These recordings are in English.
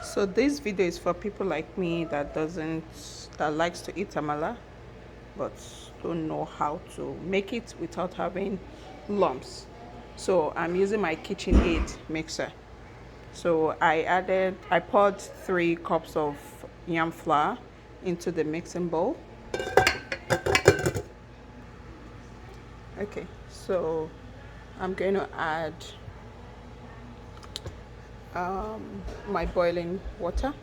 So this video is for people like me that likes to eat amala but don't know how to make it without having lumps. So I'm using my KitchenAid mixer. So I poured 3 cups of yam flour into the mixing bowl. Okay, so I'm going to add my boiling water.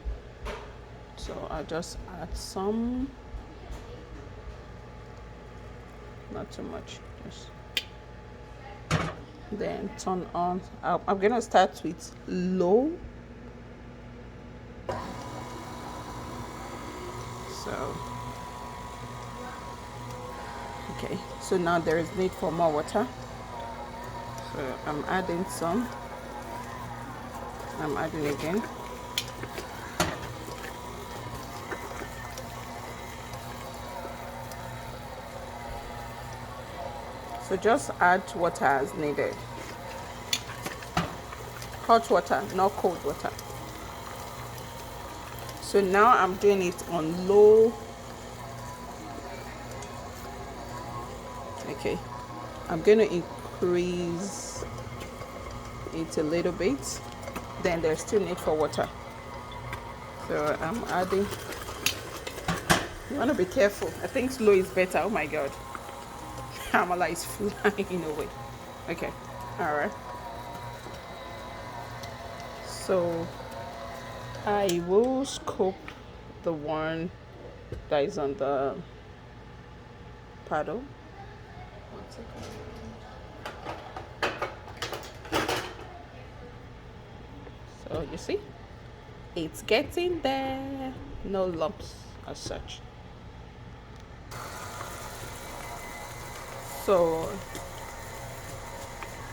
So I'll just add some, not too much, just then turn on. I'm gonna start with low. So okay, so now there is need for more water. So I'm adding some. I'm adding again. So just add water as needed. Hot water, not cold water. So now I'm doing it on low. Okay, I'm going to increase it a little bit. Then there's still need for water. So I'm adding. You want to be careful. I think slow is better. Oh my God. Amala is flying away. Okay, all right. So I will scoop the one that is on the paddle. So you see, it's getting there. No lumps as such. So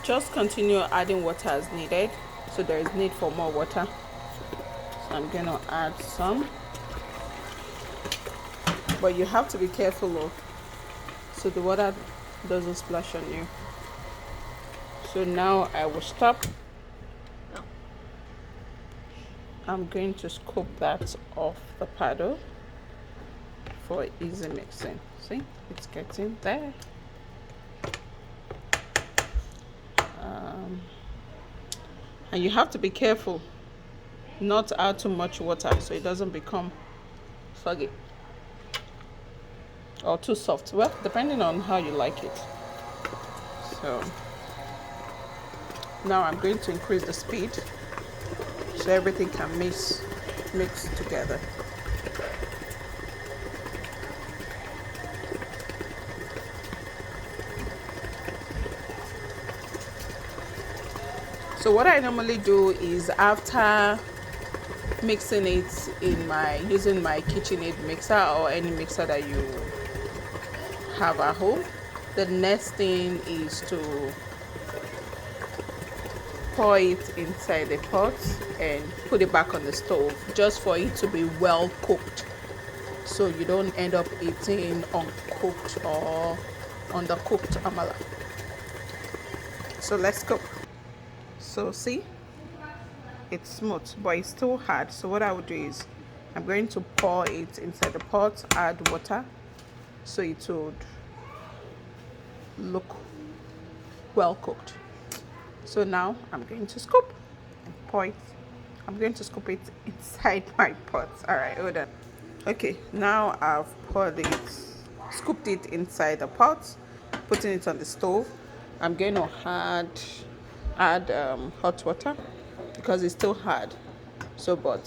just continue adding water as needed. So there is need for more water. So I'm gonna add some, but you have to be careful of so the water doesn't splash on you. So now I will stop. I'm going to scoop that off the paddle for easy mixing. See, it's getting there. And you have to be careful not to add too much water so it doesn't become soggy or too soft. Well, depending on how you like it. So now I'm going to increase the speed so everything can mix together. So what I normally do is after mixing it using my KitchenAid mixer or any mixer that you have at home, the next thing is to pour it inside the pot and put it back on the stove just for it to be well cooked, so you don't end up eating uncooked or undercooked amala. So let's cook. So see, it's smooth but it's still hard. So what I would do is I'm going to pour it inside the pot, add water so it would look well cooked. So now I'm going to scoop and pour it. I'm going to scoop it inside my pot. All right, hold on. Okay, now I've scooped it inside the pot, putting it on the stove. I'm going to add hot water because it's still hard. So, but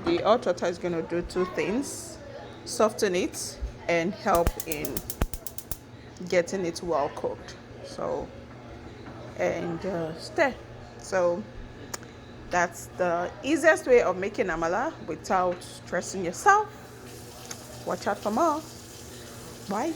the hot water is going to do 2 things: soften it and help in getting it well cooked. So, and stir. So that's the easiest way of making amala without stressing yourself. Watch out for more. Bye.